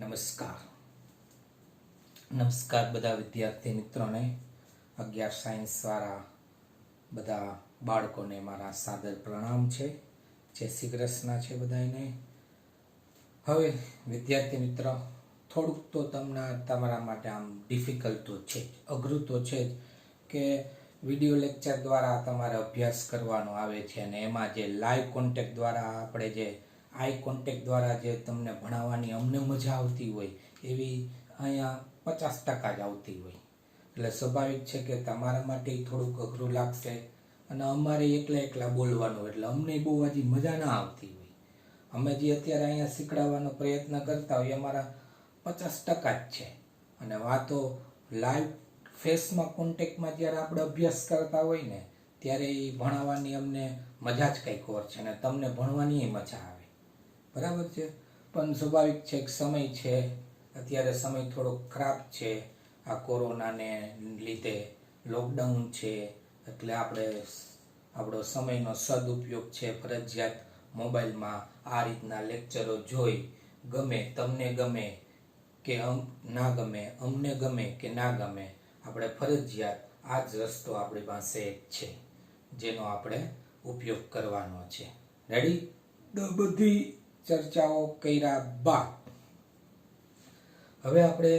નમસ્કાર નમસ્કાર બધા વિદ્યાર્થી મિત્રોને 11 સાયન્સ વાળા બધા બાળકોને મારા સાદર પ્રણામ છે. જય શ્રી કૃષ્ણ છે બધાને. હવે વિદ્યાર્થી મિત્રો, થોડુંક તો તમારા માટે આમ ડિફિકલ્ટ તો છે, અઘરું તો છે જ કે વિડિયો લેક્ચર દ્વારા તમારે અભ્યાસ કરવાનો આવે છે અને એમાં જે લાઈવ કોન્ટેક્ટ દ્વારા આપણે જે આઈ કોન્ટેક્ટ દ્વારા જે તમને ભણાવવાની અમને મજા આવતી હોય એવી અહીંયા 50% જ આવતી હોય. એટલે સ્વાભાવિક છે કે તમારા માટે થોડુંક અઘરું લાગશે અને અમારે એકલા બોલવાનું એટલે અમને બહુ હજી મજા ના આવતી હોય. અમે જે અત્યારે અહીંયા શીખડાવવાનો પ્રયત્ન કરતા હોય અમારા 50% જ છે અને વાતો લાઈવ ફેસમાં કોન્ટેક્ટમાં જ્યારે આપણે અભ્યાસ કરતા હોય ને ત્યારે એ ભણાવવાની અમને મજા જ કંઈક ઓર છે અને તમને ભણવાની મજા આવે. બરાબર છે. પણ સ્વાભાવિક છે કે સમય છે, અત્યારે સમય થોડો ખરાબ છે. આ કોરોનાને લીધે લોકડાઉન છે એટલે આપણો સમયનો સદુપયોગ છે ફરજિયાત મોબાઈલમાં આ રીતના લેક્ચરો જોઈ, ગમે તમને ગમે કે ના ગમે, અમને ગમે કે ના ગમે, આપણે ફરજિયાત આ જ રસ્તો આપણી પાસે છે જેનો આપણે ઉપયોગ કરવાનો છે. રેડી? બધી ચર્ચાઓ કર્યા બાદ હવે આપણે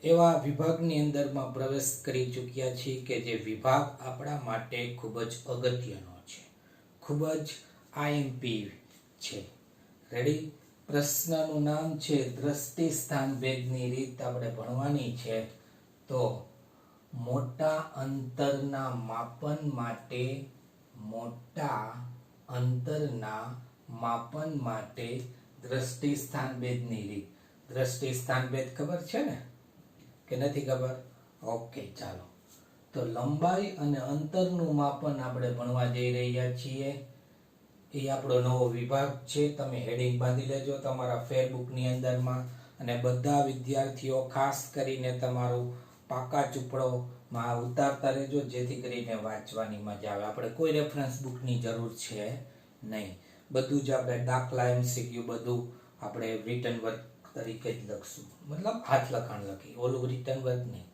એવા વિભાગની અંદરમાં પ્રવેશ કરી ચૂક્યા છીએ કે જે વિભાગ આપણા માટે ખૂબ જ અગત્યનો છે, ખૂબ જ આઈએમપી છે. રેડી? પ્રશ્નનું નામ છે દ્રષ્ટિ સ્થાન ભેદની રીત આપણે ભણવાની છે. તો મોટા અંતરના માપન માટે દ્રષ્ટિ સ્થાન ભેદની રીત. દ્રષ્ટિ સ્થાન ભેદ ખબર છે ને કે નથી ખબર? ઓકે, ચાલો. તો લંબાઈ અને અંતરનું માપન આપણે ભણવા જઈ રહ્યા છીએ. એ આપણો નવો વિભાગ છે. તમે હેડિંગ બાંધી લેજો તમારા ફેરબુકની અંદરમાં અને બધા વિદ્યાર્થીઓ ખાસ કરીને તમારું પાકા ચોપડોમાં ઉતારતા રહેજો જેથી કરીને વાંચવાની મજા આવે. આપણે કોઈ રેફરન્સ બુકની જરૂર છે નહીં. બધું જ આપણે દાખલા એમસીક્યુ બધું આપણે રિટન વર્ક તરીકે જ લખશું, મતલબ હાથ લખાણ લખી, ઓલું રિટન વર્ક નહીં.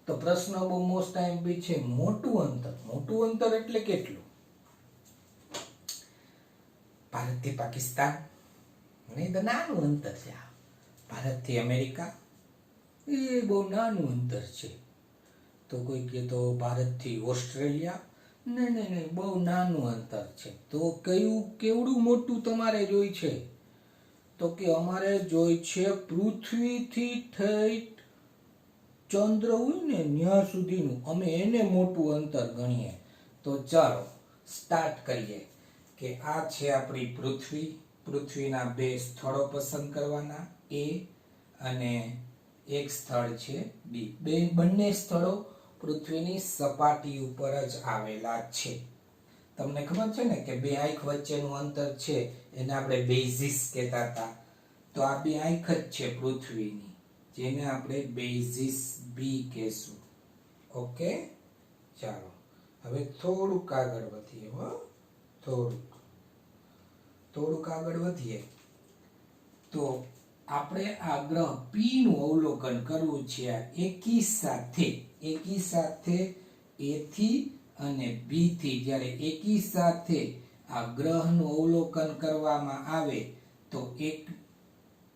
તો પ્રશ્ન બહુ મોસ્ટ આઈએમપી છે. મોટું અંતર એટલે કેટલું? ભારતથી પાકિસ્તાન નહીં તો નાનું અંતર છે. ભારતથી અમેરિકા એ બહુ નાનું અંતર છે. તો કોઈ કહે તો ભારતથી ઓસ્ટ્રેલિયા, નહીં, બહુ નાનું અંતર છે. તો કેવડું મોટું તમારે જોઈ છે? તો કે અમારે જોઈ છે પૃથ્વીથી ઠેઠ ચંદ્ર હોય ને ત્યાં સુધીનું, અમે એને મોટું અંતર ગણીએ. તો ચાલો સ્ટાર્ટ કરીએ કે આ છે આપણી પૃથ્વી. પૃથ્વીના 2 સ્થળો પસંદ કરવાના, એ અને એક સ્થળ છે બી. બંને સ્થળો પૃથ્વીની સપાટી ઉપર જ આવેલા છે. તમને ખબર છે ને કે 2 આંખ વચ્ચેનું અંતર છે એને આપણે બેઝિસ કહેતા હતા. તો આ 2 આંખ જ છે પૃથ્વીની, જેને આપણે બેઝિસ બી કહેશું. ઓકે, ચાલો હવે થોડુંક આગળ વધીએ. થોડુંક આગળ વધીએ તો આપણે આ ગ્રહ પી નું અવલોકન કરવું છે. એકી સાથે એ થી અને બી થી જ્યારે એકી સાથે આ ગ્રહનું અવલોકન કરવામાં આવે તો એક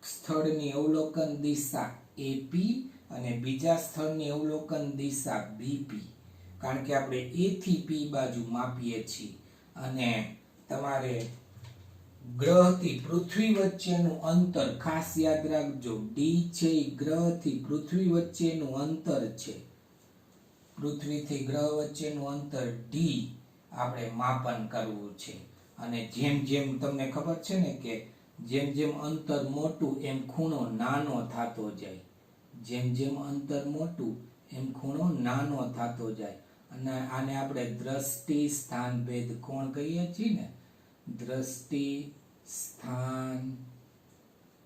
સ્થળની અવલોકન દિશા એપી અને બીજા સ્થળની અવલોકન દિશા બીપી. કારણ કે આપણે એ થી પી બાજુ માપીએ છીએ અને તમારે ગ્રહથી પૃથ્વી વચ્ચેનું અંતર ખાસ યાદ રાખજો. ડી છે એ ગ્રહથી પૃથ્વી વચ્ચેનું અંતર છે. પૃથ્વીથી ગ્રહ વચ્ચેનું અંતર ડી આપણે માપન કરવું છે. અને જેમ તમને ખબર છે ને કે જેમ અંતર મોટું એમ ખૂણો નાનો થતો જાય. જેમ અંતર મોટું એમ ખૂણો નાનો થતો જાય. અને આને આપણે દ્રષ્ટિ સ્થાન ભેદ કોણ કહીએ છીએ ને? દ્રષ્ટિ સ્થાન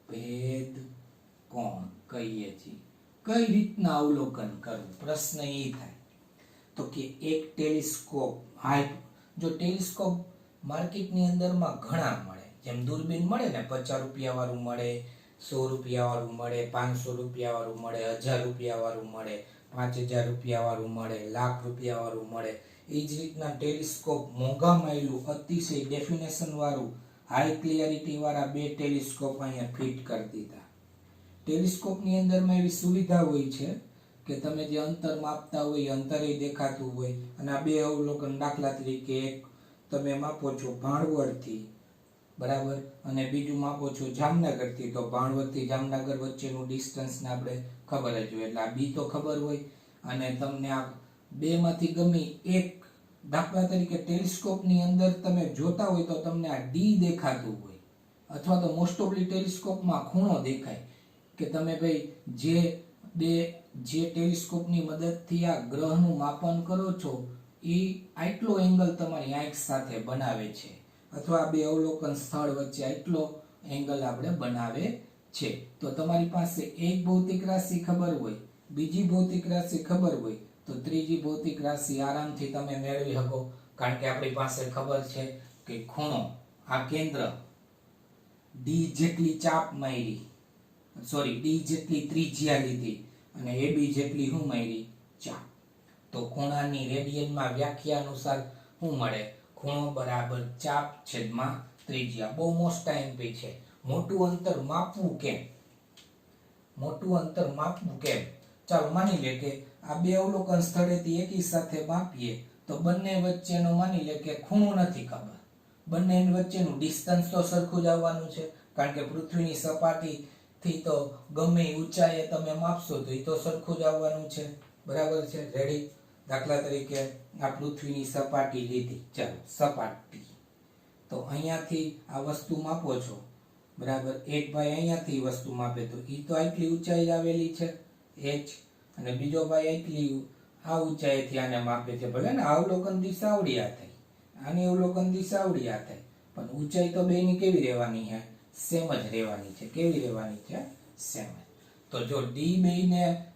ભેદ કોણ કહીએ છીએ. કઈ રીતના અવલોકન કરવું? પ્રશ્ન એ થાય તો કે એક ટેલિસ્કોપ, જો ટેલિસ્કોપ માર્કેટની અંદરમાં ઘણા મળે, જેમ દૂરબીન મળે ને 50 રૂપિયા વાળું મળે, ₹100 વાળું મળે, ₹500 વાળું મળે, ₹1000 વાળું મળે, ₹5000 વાળું મળે, ₹1,00,000 વાળું મળે. એ જ રીતના ટેલિસ્કોપ મોંઘા માયલું અતિશય ડેફિનેશન વાળું હાઈ ક્લિયરિટી વાળા 2 ટેલિસ્કોપ અહીંયા ફિટ કરી દીધા. ટેલિસ્કોપની અંદરમાં એવી સુવિધા હોય છે કે તમે જે અંતર માપતા હોય એ અંતરે દેખાતું હોય, અને આ 2 અવલોકન, દાખલા તરીકે એક તમે માપો છો ભાણવડથી, બરાબર, અને બીજું માપો છો જામનગરથી, તો ભાણવડથી જામનગર વચ્ચેનું ડિસ્ટન્સને આપણે ખબર જ હોય, એટલે આ બી તો ખબર હોય. અને તમને આ 2 માંથી ગમે એક, દાખલા તરીકે ટેલિસ્કોપની અંદર તમે જોતા હોય તો તમને આ ડી દેખાતું હોય, અથવા તો મોસ્ટ ઓફલી ટેલિસ્કોપમાં ખૂણો દેખાય કે તમે ભાઈ જે ટેલિસ્કોપની મદદથી આ ગ્રહનું માપન કરો છો એ આટલો એંગલ તમારી આંખ સાથે બનાવે છે, અથવા 2 અવલોકન સ્થળ વચ્ચે આટલો એંગલ આપણે બનાવે છે. તો તમારી પાસે એક ભૌતિક રાશિ ખબર હોય, બીજી ભૌતિક રાશિ ખબર હોય, તો ત્રીજી ભૌતિક રાશિ આરામથી તમે મેળવી શકો, કારણ કે આપણી પાસે ખબર છે કે ખૂણો, આ કેન્દ્ર ડી જેટલી ચાપ મારી, સોરી ડી જેટલી ત્રિજ્યા લીધી, અને એ બી જેટલી શું મારી, ચાપ. તો ખૂણાની રેડિયનમાં વ્યાખ્યા અનુસાર શું મળે, ખૂણો બરાબર ચાપ છેદમાં ત્રિજ્યા. બહુ મોસ્ટ એમપી છે. મોટું અંતર માપવું કેમ, મોટું અંતર માપવું કેમ? ચાલો માની લે કે આ 2 અવલોકન સ્થળેથી એકી સાથે માપીએ તો બંને વચ્ચેનો માની લે કે ખૂણો નથી ખબર, બંને વચ્ચેનું ડિસ્ટન્સ તો સરખું જ આવવાનું છે, કારણ કે પૃથ્વીની સપાટીથી તો ગમે ઊંચાઈએ તમે માપશો તો એ તો સરખું જ આવવાનું છે, બરાબર છે, રેડી. દાખલા તરીકે આ પૃથ્વીની સપાટી લીધી, ચાલો સપાટી, તો અહીંયાથી આ વસ્તુ માપો છો, બરાબર, એક ભાઈ અહીંયાથી વસ્તુ માપે તો ઈ તો આટલી ઊંચાઈ આવેલી છે h, અને બીજો ભાઈ આટલી આ ઊંચાઈથી આને માપે છે, ભલે ને અવલોકન દિશા આવડી આ થઈ, આની અવલોકન દિશા આવડી આ થઈ, પણ ઊંચાઈ તો બેની કેવી રહેવાની છે, સેમ જ રહેવાની છે. કેવી રહેવાની છે, સેમ. તો જો ડી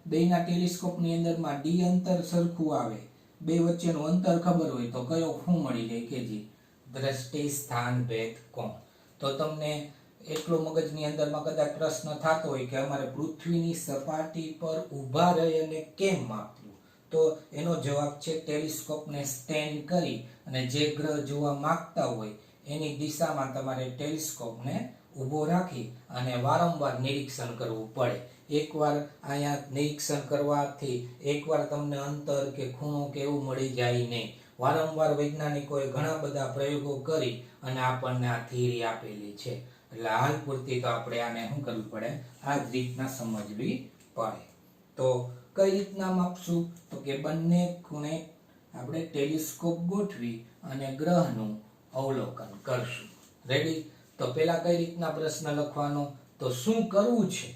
બેના ટેલિસ્કોપની અંદરમાં ડી અંતર સરખું આવે, 2 વચ્ચેનું અંતર ખબર હોય, તો કયો શું મળી જાય કે જી દ્રષ્ટિ સ્થાન ભેદ કોણ. તો તમને એટલો મગજની અંદરમાં કદાચ પ્રશ્ન થતો હોય કે અમારે પૃથ્વીની સપાટી પર ઊભા રહી અને કેમ માપવું, તો એનો જવાબ છે ટેલિસ્કોપને સ્ટેન્ડ કરી અને જે ગ્રહ જોવા માંગતા હોય એની દિશામાં તમારે ટેલિસ્કોપને ઊભો રાખી અને વારંવાર નિરીક્ષણ કરવું પડે. એકવાર અહીંયા નિરીક્ષણ કરવાથી એકવાર તમને અંતર કે ખૂણો કે એવું મળી જાય નહીં. વારંવાર વૈજ્ઞાનિકોએ ઘણા બધા પ્રયોગો કરી અને આપણને આ થિયરી આપેલી છે. એટલે હાલ પૂરતી તો આપણે આને શું કરવું પડે, આ જ રીતના સમજવી પડે. તો કઈ રીતના માપશું, તો કે બંને ખૂણે આપણે ટેલિસ્કોપ ગોઠવી અને ગ્રહનું અવલોકન કરશું. રેડી. તો પેલા કઈ રીતના પ્રશ્ન લખવાનો, તો શું કરવું છે,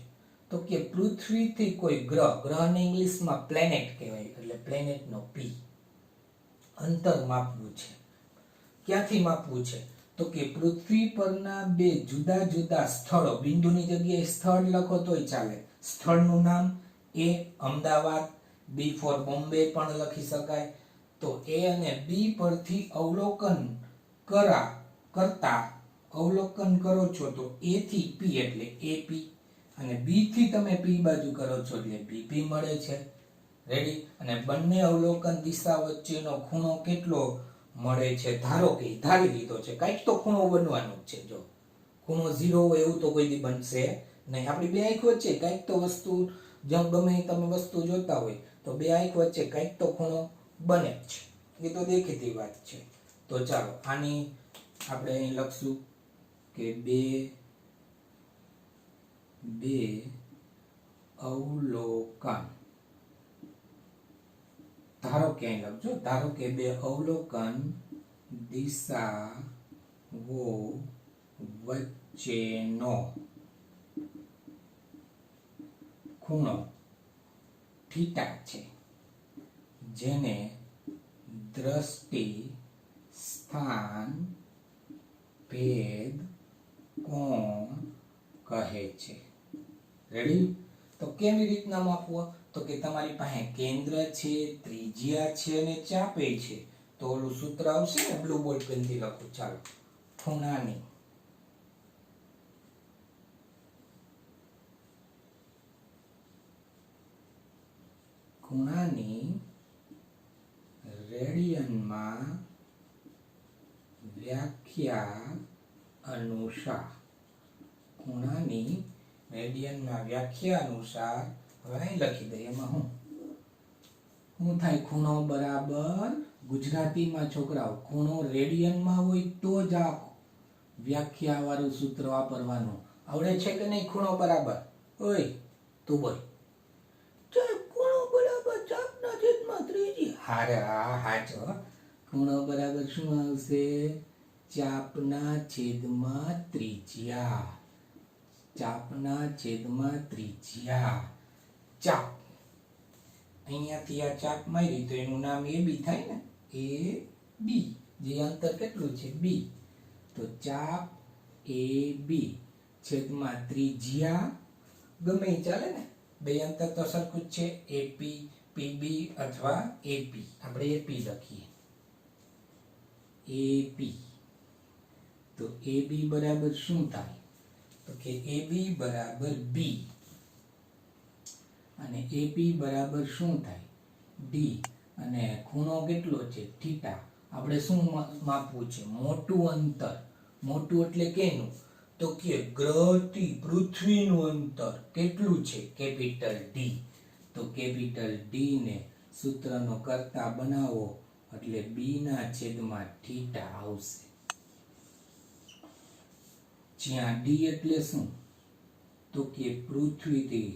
તો કે પૃથ્વીથી કોઈ ગ્રહને ઇંગ્લિશમાં પ્લેનેટ કહેવાય, એટલે પ્લેનેટનો પી અંતર માપવું છે. ક્યાંથી માપવું છે, તો કે પૃથ્વી પરના 2 જુદા જુદા સ્થળો, બિંદુની જગ્યાએ સ્થળ લખો તોય ચાલે, સ્થળનું નામ એ અમદાવાદ, બી ફોર બોમ્બે પણ લખી શકાય. તો એ અને બી પરથી અવલોકન કરતા અવલોકન કરો છો તો એ થી પી એટલે એપી, અને બી થી તમે પી બાજુ કરો છો એટલે બીપી મળે છે. રેડી. અને બંને અવલોકન દિશા વચ્ચેનો ખૂણો કેટલો મળે છે, ધારો કે ધારી લીધો છે, કઈક તો ખૂણો બનવાનો જ છે. જો ખૂણો 0 હોય એવું તો કોઈ દી બનશે નહીં. આપણી 2 આંખ વચ્ચે કઈક તો વસ્તુ, જો ગમે તમે વસ્તુ જોતા હોય તો 2 આંખ વચ્ચે કઈક તો ખૂણો બને જ છે, એ તો દેખીતી વાત છે. તો ચાલો આની આપણે અહીં લખશું કે બે અવલોકન, ધારો કે અહીં લખજો, ધારો કે 2 અવલોકન દિશાઓ વચ્ચેનો ખૂણો થીટા છે, જેને દ્રષ્ટિ સ્થાન ભેદ કોણ કહે છે. રેડી. તો કેવી રીતના માપવો, તો કે તમારી પાસે કેન્દ્ર છે, ત્રિજ્યા છે અને ચાપે છે. તો ઓલું સૂત્ર આવશે ને, બ્લુ બોલ પેનથી લખું, ચાલો. ખૂણાની ખૂણાની રેડિયનમાં વ્યાખ્યા અનુસાર, ખૂણાની રેડિયનમાં વ્યાખ્યા અનુસાર, હવે અહીં લખી દઈએ એમાં શું થાય, ખૂણો બરાબર, ગુજરાતીમાં છોકરાઓ ખૂણો રેડિયનમાં હોય તો જ આ વ્યાખ્યા વાળું સૂત્ર વાપરવાનું. આવડે છે કે નહીં? ખૂણો બરાબર, ઓય તું બોલ. ખૂણો બરાબર ચાપના છેદમાં ત્રીજી. હારે હા હાચો. ખૂણો બરાબર શું આવશે? ચાપના છેદમાં ત્રિજ્યા. ચાપના છેદમાં ત્રિજ્યા. ચાપ, અહીંયાથી આ ચાપ મારી તો એનું નામ એ બી થાય ને, એ બી. જે અંતર કેટલું છે? બી. તો ચાપ એ બી છેદમાં ત્રિજ્યા, ગમે એ ચાલે ને, બે અંતર તો સરખું જ છે, એપી પીબી અથવા એપી. આપણે એપી લખીએ, એપી. તો એબી બરાબર શું થાય? તો કે એબી બરાબર બી અને એપી બરાબર શું થાય? ડી. અને ખૂણો કેટલો છે? થીટા. આપણે શું માપવું છે? મોટું અંતર. મોટું એટલે કેનું? તો કે ગ્રહથી પૃથ્વીનું અંતર કેટલું છે? Capital D. તો કેપિટલ ડી ને સૂત્રનો કર્તા બનાવો એટલે બી ના છેદમાં થીટા આવશે. જ્યાં ડી એટલે શું? તો કે પૃથ્વીથી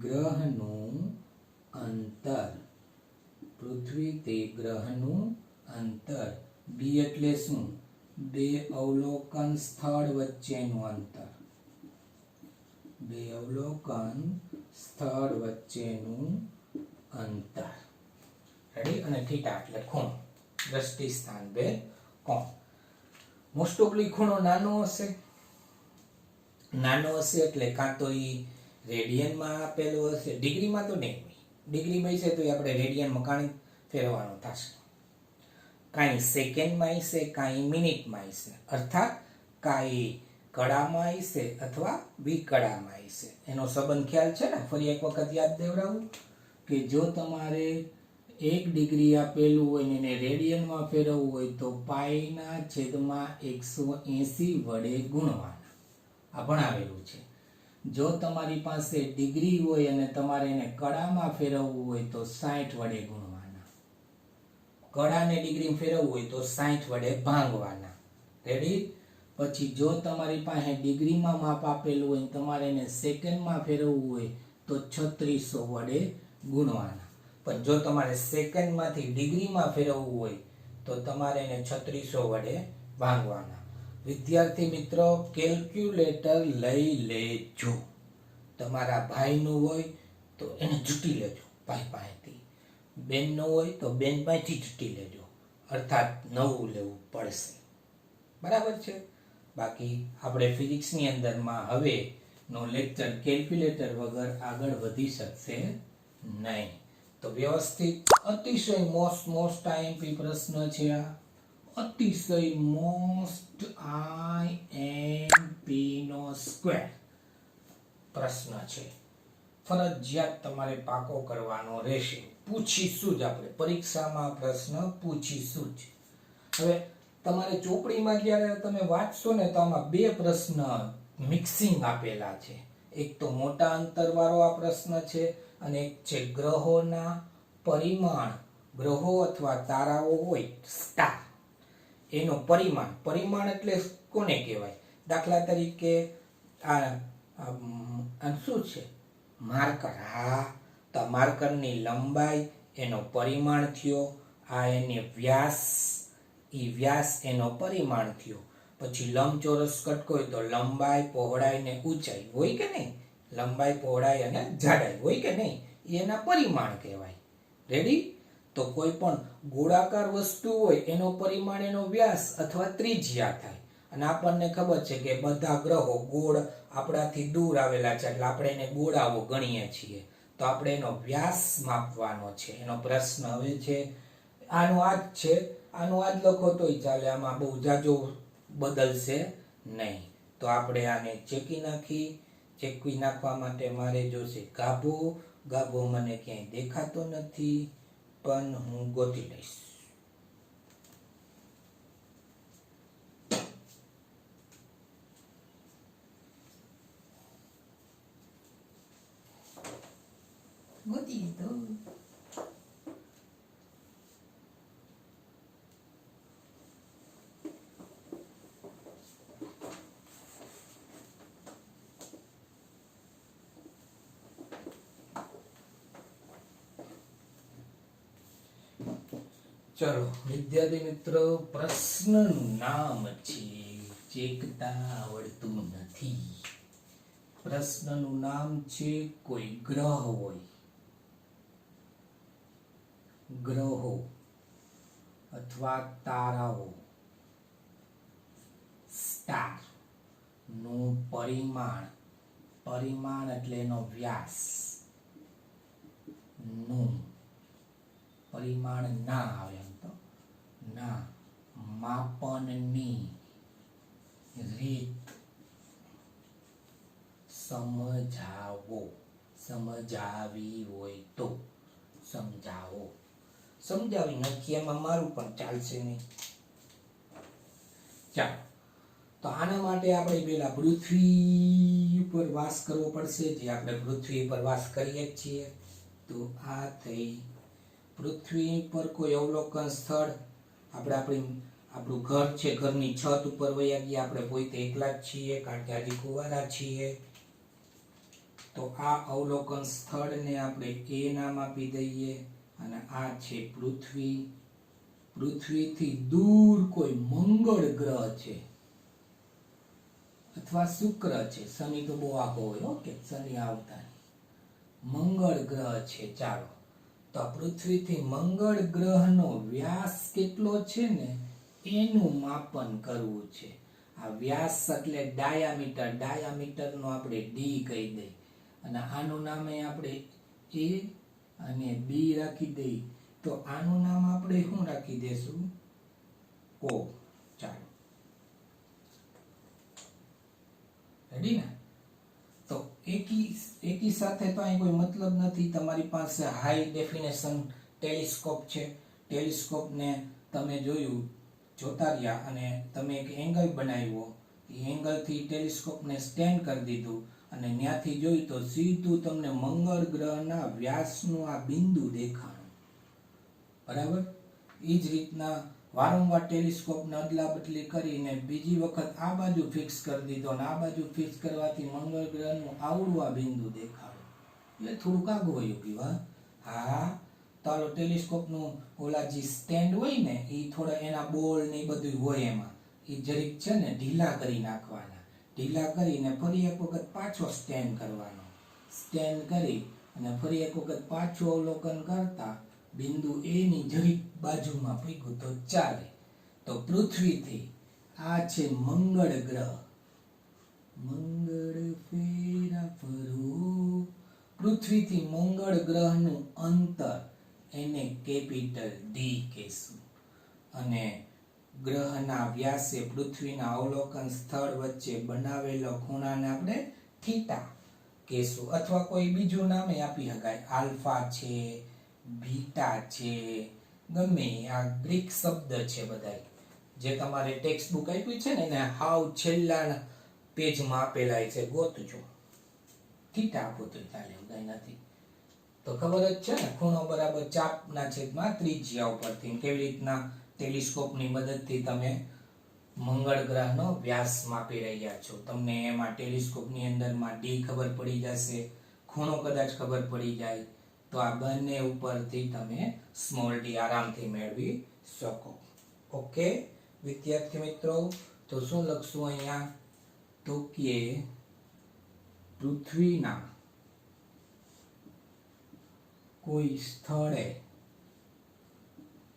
ગ્રહનું અંતર. પૃથ્વીથી ગ્રહનું અંતર. ડી એટલે શું? બે અવલોકન સ્થળ વચ્ચેનું અંતર. બે અવલોકન સ્થળ વચ્ચેનું અંતર. રેડી? અને થીટા એટલે ખૂણો, દ્રષ્ટિ સ્થાન ભેદ કોણ. મોસ્ટ ઓફલી ખૂણો નાનો હશે. નાનો હશે એટલે કાં તો એ રેડિયનમાં આપેલો હશે, ડિગ્રીમાં તો નહીં હોય. ડિગ્રીમાં હશે તો આપણે રેડિયનમાં કાંઈ ફેરવવાનું થશે. કાંઈ સેકન્ડમાં હશે, કાંઈ મિનિટમાં હશે, અર્થાત કાંઈ કડામાં હશે અથવા વિકડામાં હશે. એનો સંબંધ ખ્યાલ છે ને? ફરી એક વખત યાદ દેવડાવું કે જો તમારે 1 ડિગ્રી આપેલું હોય ને એને રેડિયનમાં ફેરવવું હોય તો પાઈના છેદમાં 180 વડે ગુણવાના. આ ભણાવેલું છે. જો તમારી પાસે ડિગ્રી હોય અને તમારે એને કડામાં ફેરવવું હોય તો 60 વડે ગુણવાના. કડાને ડિગ્રી ફેરવવું હોય તો 60 વડે ભાંગવાના. રેડી? પછી જો તમારી પાસે ડિગ્રીમાં માપ આપેલું હોય તમારે એને સેકન્ડમાં ફેરવવું હોય તો 3600 વડે ગુણવાના. પણ જો તમારે સેકન્ડમાંથી ડિગ્રીમાં ફેરવવું હોય તો તમારે એને 3600 વડે ભાંગવાના. વિદ્યાર્થી મિત્રો, કેલ્ક્યુલેટર લઈ લેજો. તમારા ભાઈનું હોય તો એને જૂટી લેજો ભાઈ પાસેથી. બેનનું હોય તો બેન પાસેથી જૂટી લેજો, અર્થાત નવું લેવું પડશે. બરાબર છે? બાકી આપણે ફિઝિક્સની અંદરમાં હવે નો લેક્ચર કેલ્ક્યુલેટર વગર આગળ વધી શકશે નહીં. તો વ્યવસ્થિત અતિશય મોસ્ટ આઈએમપી પ્રશ્ન છે આ. અતિશય મોસ્ટ આઈએમપી નો સ્ક્વેર પ્રશ્ન છે. ફરજિયાત તમારે પાકો કરવાનો રહેશે. પૂછીશું જ આપણે પરીક્ષામાં, પ્રશ્ન પૂછીશું જ. હવે તમારે ચોપડીમાં જ્યારે તમે વાંચશો ને તો આમાં બે પ્રશ્ન મિક્સિંગ આપેલા છે. એક તો મોટા અંતરવાળો આ પ્રશ્ન છે અને એક છે ગ્રહોના પરિમાણ. ગ્રહો અથવા તારાઓ હોય સ્ટાર, એનો પરિમાણ એટલે કોને કહેવાય? દાખલા તરીકે આ શું છે? માર્કર. હા, તો માર્કરની લંબાઈ એનો પરિમાણ થયો. આ એને વ્યાસ, વ્યાસ એનો પરિમાણ થયો. પછી લંબચોરસ કટકો હોય તો લંબાઈ, પહોળાઈ ને ઊંચાઈ હોય કે નહીં? લંબાઈ, પહોળાઈ અને જાડાઈ હોય કે નહીં? એના પરિમાણ કહેવાય. રેડી? તો કોઈ પણ ગોળાકાર વસ્તુ હોય એનો પરિમાણ એનો વ્યાસ અથવા ત્રિજ્યા થાય. અને આપણને ખબર છે કે બધા ગ્રહો ગોળ આપણાથી દૂર આવેલા છે એટલે આપણે એને ગોળાઓ ગણીએ છીએ. તો આપણે એનો વ્યાસ માપવાનો છે. એનો પ્રશ્ન હવે છે આનો આ જ છે. આનો આ જ લખો તોય ચાલે, આમાં બહુ જાજો બદલશે નહીં. તો આપણે આને ચેકી નાખી. ચેકવી નાખવા માટે મારે જોશે ગાભો. ગાભો મને ક્યાંય દેખાતો નથી, પણ હું ગોતી લઈશ. ગોતી લીધો. ચલો વિદ્યાર્થી મિત્રો, પ્રશ્નનું નામ છે ચેકતા આવડતું નથી. પ્રશ્નનું નામ છે કોઈ ગ્રહ હોય, ગ્રહો અથવા તારાઓ, સ્ટાર નું પરિમાણ, પરિમાણ એટલે એનો વ્યાસ, નું પરિમાણ ના આવે એમ તો ના, માપનની રીત સમજાવો. સમજાવી હોય તો સમજાવો. સમજાવી નાખીએ, એમાં મારું પણ ચાલશે નહીં. ચાલો, તો આના માટે આપણે પેલા પૃથ્વી ઉપર વાસ કરવો પડશે, જે આપણે પૃથ્વી પર વાસ કરીએ જ છીએ. તો આ થઈ પૃથ્વી પર કોઈ અવલોકન સ્થળ. આપણું ઘર છે, ઘરની છત ઉપર વયા ગયા, આપણે પોતે એકલા જ છીએ, કારણ કે આજે કુંવારા છીએ. તો આ અવલોકન સ્થળને આપણે એ નામ આપી દઈએ, અને આ છે પૃથ્વી. પૃથ્વીથી દૂર કોઈ મંગળ ગ્રહ છે, અથવા શુક્ર છે. શનિ તો બહુ આગો હોય, ઓકે, શનિ આવતા. મંગળ ગ્રહ છે. ચાલો, તો પૃથ્વીથી મંગળ ગ્રહનો વ્યાસ કેટલો છે ને એનું માપન કરવું છે. આ વ્યાસ એટલે ડાયામીટર. ડાયામીટર નો આપણે ડી કહી દઈએ, અને આનું નામે આપણે એ અને બી રાખી દઈએ. તો આનું નામ આપણે શું રાખી દેશું? ઓ. ચાલો, રેડી ને? તો એકી સાથે તો અહીં કોઈ મતલબ નથી. તમારી પાસે હાઈ ડેફિનેશન ટેલિસ્કોપ છે. ટેલિસ્કોપને તમે જોતા રહ્યા, અને તમે એક એંગલ બનાવ્યો. એ એંગલથી ટેલિસ્કોપને સ્ટેન્ડ કરી દીધું, અને ત્યાંથી જોયું તો સીધું તમને મંગળ ગ્રહના વ્યાસનું આ બિંદુ દેખાણું. બરાબર? એ જ રીતના વારંવાર ટેલિસ્કોપને અદલા બદલી કરીને બીજી વખત આ બાજુ ફિક્સ કરી દીધો, અને આ બાજુ ફિક્સ કરવાથી મંગળ ગ્રહનું આવડું આ બિંદુ દેખાડો. એટલે થોડુંક આગું હોય ગયું. હા, તો ટેલિસ્કોપનું ઓલા જે સ્ટેન્ડ હોય ને, એ થોડા એના બોલ ને બધું હોય એમાં, એ જરીક છે ને ઢીલા કરી નાખવાના. ઢીલા કરીને ફરી એક વખત પાછો સ્ટેન્ડ કરવાનો. સ્ટેન્ડ કરી અને ફરી એક વખત પાછું અવલોકન કરતા બિંદુ એ ની જરીક બાજુમાં પીગું તો ચાલે. તો પૃથ્વીથી આ છે મંગળ ગ્રહ. મંગળ ફેરા ફરો. પૃથ્વીથી મંગળ ગ્રહનું અંતર, એને કેપિટલ ડી કહેશું. અને ગ્રહના વ્યાસે પૃથ્વીના અવલોકન સ્થળ વચ્ચે બનાવેલો ખૂણાને આપણે થીટા કહેશું, અથવા કોઈ બીજું નામે આપી શકાય. આલ્ફા છે, બીટા છે, ગમે. આ ગ્રીક શબ્દ છે બધા, જે તમારે ટેક્સ્ટ બુક આપ્યું છે ને એને હાવ છેલ્લા પેજમાં આપેલા છે, ગોતજો. થીટા આપો તો ચાલે, કઈ નથી. તો ખબર જ છે ને, ખૂણો બરાબર ચાપના છેદમાં ત્રિજ્યા ઉપરથી. કેવી રીતના ટેલિસ્કોપની મદદથી તમે મંગળ ગ્રહનો વ્યાસ માપી રહ્યા છો. તમને એમાં ટેલિસ્કોપની અંદરમાં ડી ખબર પડી જશે, ખૂણો કદાચ ખબર પડી જાય, તો આ બંને ઉપરથી તમે સ્મોલ ડી આરામથી મેળવી શકો. ઓકે વિદ્યાર્થી મિત્રો, તો શું લખશું અહીંયા? તો કે પૃથ્વીના કોઈ સ્થળે,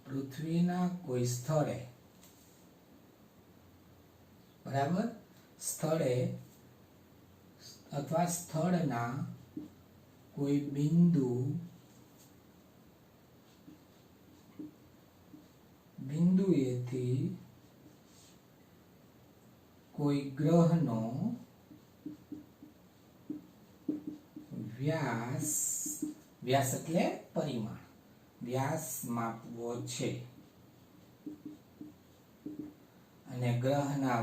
પૃથ્વીના કોઈ સ્થળે, બરાબર, સ્થળે અથવા સ્થળના કોઈ બિંદુએથી કોઈ ગ્રહનો વ્યાસ એટલે પરિમાણ, વ્યાસ માપવો છે અને ગ્રહના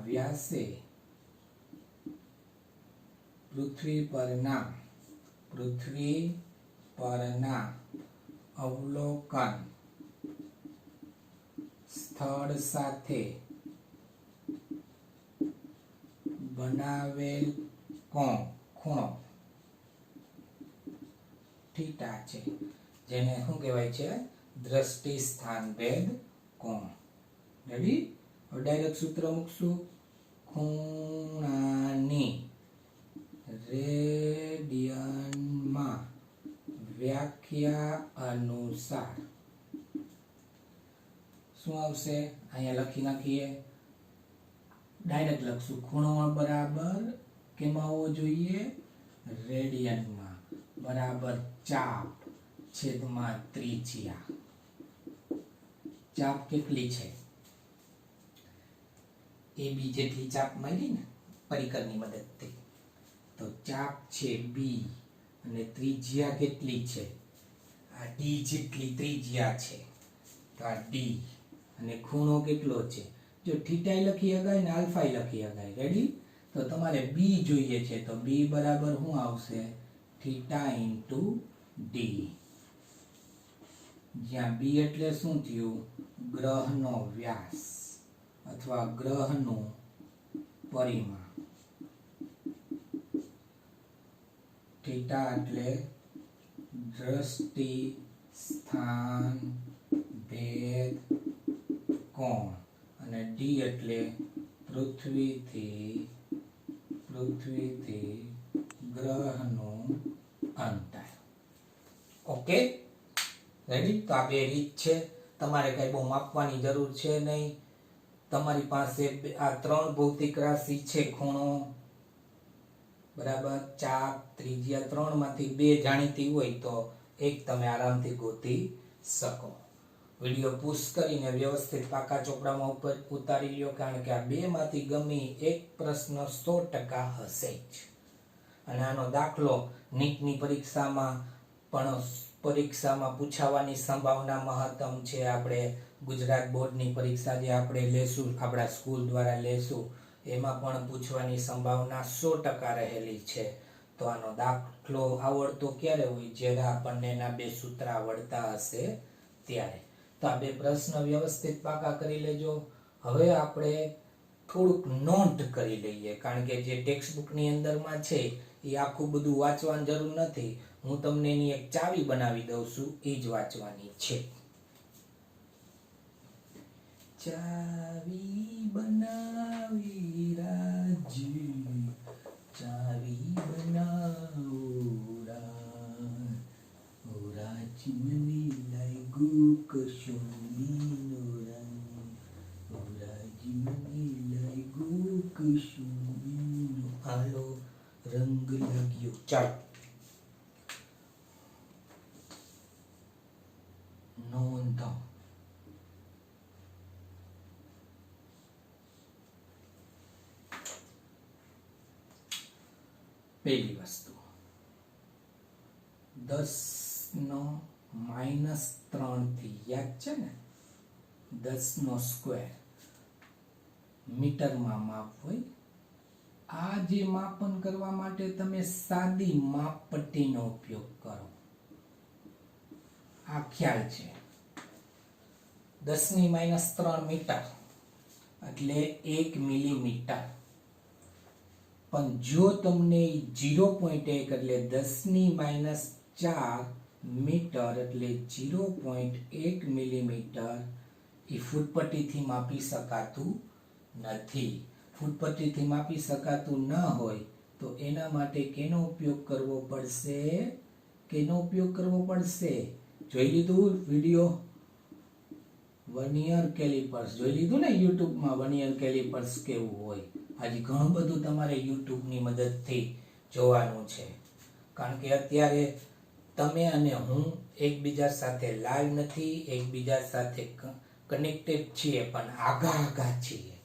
વ્યાસે પૃથ્વી પરના અવલોકન સ્થળ સાથે બનાવેલ ખૂણો થીટા છે, જેને શું કહેવાય છે? દ્રષ્ટિ સ્થાન ભેદ કોણ. રેડી? હવે ડાયરેક્ટ સૂત્ર મૂકશું. ખૂણાની રેડિયનમાં વ્યાખ્યા અનુસાર શું આવશે? અહીંયા લખી નાખીએ. ડાયરેક્ટ લખશું. ખૂણો બરાબર કેમાં હોવો જોઈએ? રેડિયનમાં. બરાબર ચાપ છેદમાં ત્રિજ્યા. ચાપ કેટલી છે? AB જેટલી ચાપ મળી ને પરિકરની મદદથી, તો ચાપ છે B અને ત્રિજ્યા કેટલી છે? આ D જેટલી ત્રિજ્યા છે, તો આ D. અને ખૂણો કેટલો છે? જો થીટા લખી શકાય ને આલ્ફા લખી શકાય. રેડી? તો તમારે B જોઈએ છે, તો B બરાબર શું આવશે? Theta into D. જ્યાં B એટલે શું થયું? ગ્રહનો વ્યાસ અથવા ગ્રહનું પરિમાણ. થીટા એટલે દ્રષ્ટિ સ્થાન ભેદ કોણ અને D એટલે પૃથ્વીથી ગ્રહનું અંતર. Okay, ready? તો આ બે રીત છે. તમારે કઈ બહુ માપવાની જરૂર છે નહીં. તમારી પાસે આ ત્રણ ભૌતિક રાશિ છે, ખૂણો બરાબર, ચાપ, ત્રિજ્યા, ત્રણમાંથી બે જાણીતી હોય તો એક તમે આરામથી ગોતી શકો. વિડીયો પુશ કરીને વ્યવસ્થિત પાકા ચોપડામાં ઉપર ઉતારી લ્યો, કારણ કે આ બે માંથી ગમે એક પ્રશ્ન 100% હશે જ. અને આનો દાખલો નીટની પરીક્ષામાં પૂછાવાની સંભાવના મહત્તમ છે. આપણે ગુજરાત બોર્ડની પરીક્ષા જે આપણે લેશું, આપણા સ્કૂલ દ્વારા લેશું, એમાં પણ પૂછવાની સંભાવના 100% રહેલી છે. તો આનો દાખલો આવડતો ક્યારે હોય? જ્યારે આપણને એના બે સૂત્ર આવડતા હશે ત્યારે. તો આ બે પ્રશ્ન વ્યવસ્થિત પાકા કરી લેજો. હવે આપણે થોડુંક નોંધ કરી લઈએ, કારણ કે જે ટેક્સ્ટ બુકની અંદરમાં છે એ આખું બધું વાંચવાની જરૂર નથી. હું તમને એની એક ચાવી બનાવી દઉં છું, એ જ વાંચવાની છે. ચાવી બનાવી રાજી, ચાવી બનાવો રાજી, મને લાગ્યું કશું બીનો રાજી, મને લાગ્યું કશું બીનો આલો રંગ લાગ્યો. ચાલો નોંધો. પહેલી વસ્તુ, 10 - 3 થી યાદ છે ને? 10 સ્ક્વેર મીટરમાં માપ હોય. આ જે માપન કરવા માટે તમે સાદી માપપટ્ટીનો ઉપયોગ કરો, આ ખ્યાલ છે. 10 - 3 મીટર એટલે 1 મિલીમીટર. પણ જો તમને 0.1 એટલે 10 - 4 મીટર એટલે 0.1 મિલીમીટર એ ફૂટપટ્ટીથી માપી શકાતું નથી. ફૂટપટ્ટીથી માપી શકાતું ન હોય તો એના માટે કેનો ઉપયોગ કરવો પડશે? જોઈ લીધું વિડીયો? વર્નિયર કેલિપર્સ જોઈ લીધું ને યુટ્યુબમાં? વર્નિયર કેલિપર્સ કેવું હોય? હજી ઘણું બધું તમારે યુટ્યુબની મદદથી જોવાનું છે, કારણ કે અત્યારે તમે અને હું એકબીજા સાથે લાઈવ નથી, એકબીજા સાથે કનેક્ટેડ છીએ, પણ આઘા છીએ.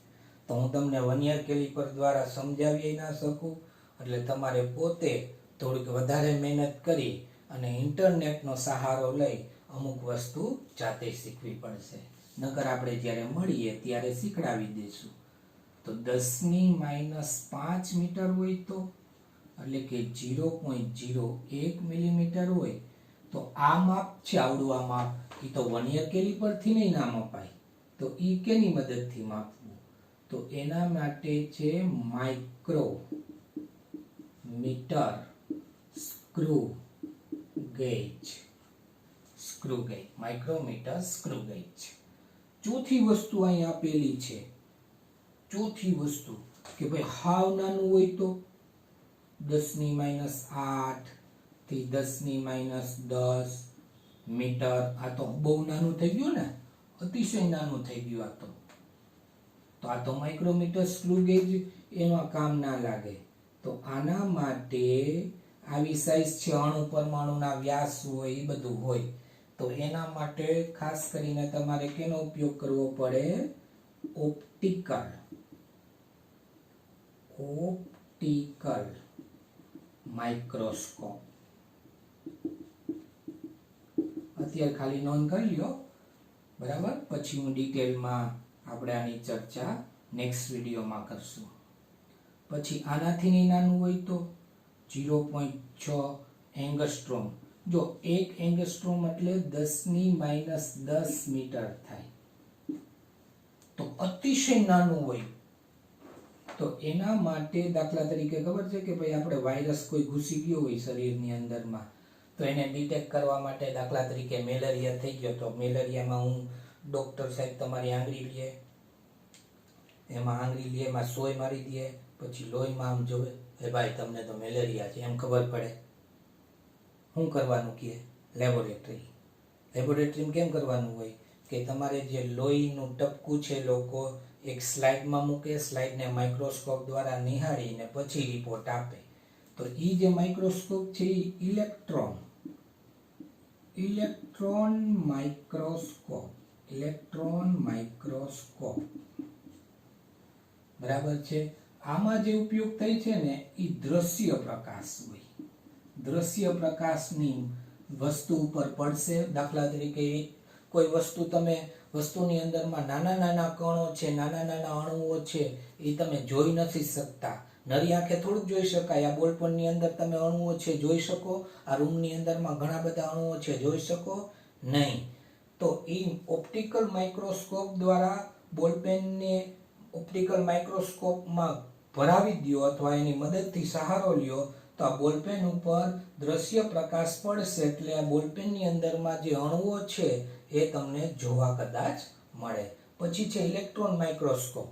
તો હું તમને વર્નિયર કેલિપર દ્વારા સમજાવી ના શકું, એટલે તમારે પોતે થોડીક વધારે મહેનત કરી અને ઇન્ટરનેટનો સહારો લઈ અમુક વસ્તુ જાતે શીખવી પડશે, નકર આપણે જ્યારે મળીએ ત્યારે શીખડાવી દઈશું. તો 10⁻5 મીટર હોય તો એટલે કે 0.01 મિલીમીટર હોય તો આ માપ છે, આવડું આ માપ એ તો વર્નિયર કેલિપરથી નહીં ના મપાય, તો એ કેની મદદથી માપવું? તો એના માટે છે micrometer screw gauge. Micrometer screw gauge. ચોથી વસ્તુ અહીં આપેલી છે, ચોથી વસ્તુ કે ભાઈ હાવ નાનું હોય તો 10⁻8 થી 10⁻10 મીટર. આ તો બહુ નાનું થઈ ગયું ને, અતિશય નાનું થઈ ગયું. આ તો માઇક્રોમીટર સ્ક્રૂ ગેજ એમાં કામ ના લાગે. તો આના માટે આવી સાઈઝ છે, અણુ પરમાણુના વ્યાસ હોય એ બધું હોય, તો એના માટે ખાસ કરીને તમારે કેનો ઉપયોગ કરવો પડે? Optical microscope. અત્યારે ખાલી નોંધ કરી લ્યો, બરાબર. પછી હું ડિટેલમાં આપણે આની ચર્ચા નેક્સ્ટ વિડીયોમાં કરશું. પછી આનાથી નાનું હોય તો 0.6 એંગસ્ટ્રોમ. જો 1 એંગસ્ટ્રોમ એટલે 10⁻10 મીટર થાય, તો અતિશય નાનું હોય. તો એના માટે દાખલા તરીકે ખબર છે કે ભાઈ આપણે વાયરસ કોઈ ઘૂસી ગયો હોય શરીરની અંદરમાં, તો એને ડિટેક્ટ કરવા માટે દાખલા તરીકે મેલેરિયા થઈ ગયો, તો મેલેરિયામાં હું ડોક્ટર સાહેબ તમારી આંગળી લે, એમાં સોય મારી દે, પછી લોહીમાં આમ જોવે, એ ભાઈ તમને તો મેલેરિયા છે, એમ ખબર પડે. શું કરવાનું કે લેબોરેટરીમાં કેમ કરવાનું હોય કે તમારે જે લોહીનું ટપકું છે લોકો એક સ્લાઇડમાં મૂકે, સ્લાઇડને માઇક્રોસ્કોપ દ્વારા નિહાળીને પછી રિપોર્ટ આપે. તો એ જે માઇક્રોસ્કોપ છે એ ઇલેક્ટ્રોન માઇક્રોસ્કોપ, બરાબર છે. આમાં જે ઉપયોગ થાય છે ને એ દ્રશ્ય પ્રકાશ હોય. દ્રશ્ય પ્રકાશની વસ્તુ ઉપર પડશે. દાખલા તરીકે કોઈ વસ્તુ તમે વસ્તુની અંદરમાં નાના નાના કણો છે, નાના નાના અણુઓ છે, એ તમે જોઈ નથી શકતા. નરી આંખે થોડુંક જોઈ શકાય. આ બોલપેનની અંદર તમે અણુઓ છે જોઈ શકો? આ રૂમની અંદરમાં ઘણા બધા અણુઓ છે, જોઈ શકો નહીં. તો એ ઓપ્ટિકલ માઇક્રોસ્કોપ દ્વારા બોલપેનને ઓપ્ટિકલ માઇક્રોસ્કોપમાં ભરાવી દો અથવા એની મદદથી સહારો લ્યો, તો આ બોલપેન ઉપર દ્રશ્ય પ્રકાશ પડશે, એટલે આ બોલપેનની અંદરમાં જે અણુઓ છે એ તમને જોવા કદાચ મળે. પછી છે ઇલેક્ટ્રોન માઇક્રોસ્કોપ.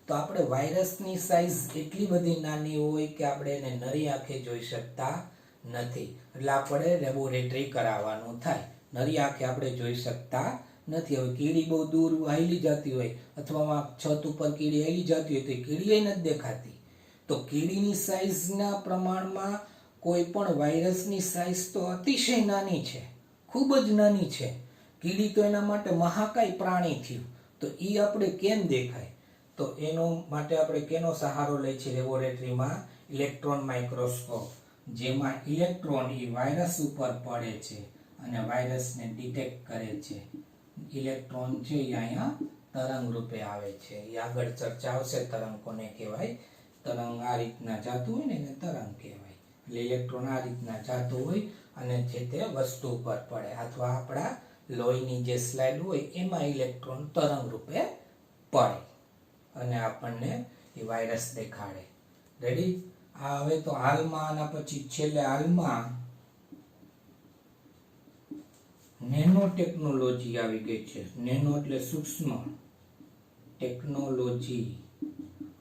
તો આપણે વાયરસની સાઈઝ એટલી બધી નાની હોય કે આપણે એને નરી આંખે જોઈ શકતા નથી, એટલે આપણે લેબોરેટરી કરાવવાનું થાય. નરી આંખે આપણે જોઈ શકતા નથી. હવે કીડી બહુ દૂર હાલી જતી હોય અથવા છત ઉપર કીડી હાલી જતી હોય તો કીડી નથી દેખાતી. તો કીડીની સાઈઝના પ્રમાણમાં કોઈ પણ વાયરસની સાઈઝ તો અતિશય નાની છે, ખૂબ જ નાની છે. કીડી તો એના માટે મહાકાય પ્રાણી થયું, તો એ આપણે કેમ દેખાય? તો એનો માટે આપણે કેનો સહારો લઈ છે લેબોરેટરીમાં? ઇલેક્ટ્રોન માઇક્રોસ્કોપ, જેમાં ઇલેક્ટ્રોન એ વાયરસ ઉપર પડે છે અને વાયરસને ડિટેક્ટ કરે છે. ઇલેક્ટ્રોન છે એ અહીંયા તરંગ રૂપે આવે છે. એ આગળ ચર્ચા આવશે તરંગ કોને કહેવાય. તરંગ આ રીતના જાતું હોય ને એને તરંગ કહેવાય. એટલે ઇલેક્ટ્રોન આ રીતના જાતું હોય અને જે તે વસ્તુ ઉપર પડે, અથવા આપણા લોહીની જે સ્લાઇડ હોય એમાં ઇલેક્ટ્રોન તરંગ રૂપે પડે અને આપણને એ વાયરસ દેખાડે. રેડી? આ હવે તો હાલમાં આના પછી છેલ્લે હાલમાં નેનો ટેકનોલોજી આવી ગઈ છે. નેનો એટલે સૂક્ષ્મ ટેકનોલોજી,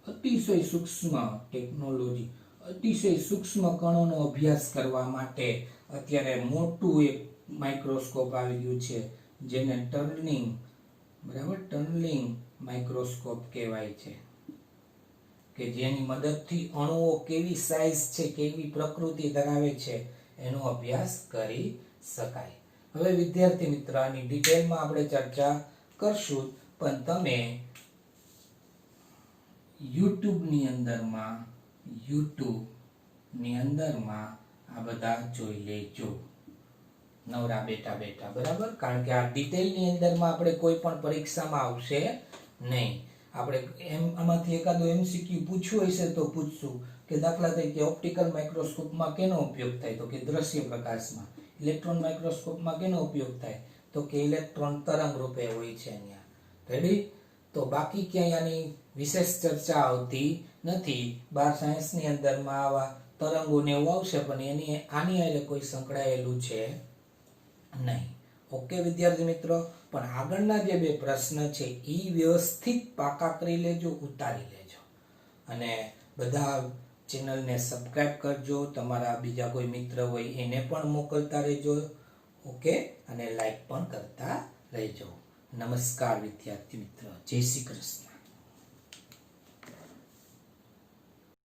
અતિશય સૂક્ષ્મ ટેકનોલોજી. અતિશય સૂક્ષ્મ કણોનો અભ્યાસ કરવા માટે અત્યારે મોટું એક માઇક્રોસ્કોપ આવી ગયું છે, જેને ટનલિંગ માઇક્રોસ્કોપ કહેવાય છે, કે જેની મદદથી અણુઓ કેવી સાઈઝ છે, કેવી પ્રકૃતિ ધરાવે છે એનો અભ્યાસ કરી શકાય. હવે વિદ્યાર્થી મિત્ર, આની ડિટેલમાં આપણે ચર્ચા કરશું, પણ તમે યુટ્યુબની અંદરમાં આ બધા જોઈ લેજો નવરા બેઠા બેઠા, બરાબર. કારણ કે આ ડિટેલની અંદરમાં આપણે કોઈ પણ પરીક્ષામાં આવશે નહીં. આપણે આમાંથી એકાદો MCQ પૂછવું હશે તો પૂછશું કે દાખલા તરીકે ઓપ્ટિકલ માઇક્રોસ્કોપમાં કેનો ઉપયોગ થાય, તો કે દ્રશ્ય પ્રકાશમાં. ઇલેક્ટ્રોન માઇક્રોસ્કોપમાં કેનો ઉપયોગ થાય, તો કે ઇલેક્ટ્રોન તરંગ રૂપે હોય છે અહીંયા. રેડી? તો બાકી ક્યાંય આની વિશેષ ચર્ચા આવતી નથી. 12 સાયન્સની અંદરમાં આવા તરંગોને એવું આવશે, પણ આની હારે કોઈ સંકળાયેલું છે નહીં. ઓકે વિદ્યાર્થી મિત્રો, પણ આગળના જે 2 પ્રશ્ન છે એ વ્યવસ્થિત પાકા કરી લેજો, ઉતારી લેજો, અને બધા ચેનલને સબસ્ક્રાઇબ કરજો. તમારા બીજા કોઈ મિત્ર હોય એને પણ મોકલતા રહેજો. ઓકે, અને લાઈક પણ કરતા રહેજો. નમસ્કાર વિદ્યાર્થી મિત્રો, જય શ્રી કૃષ્ણ.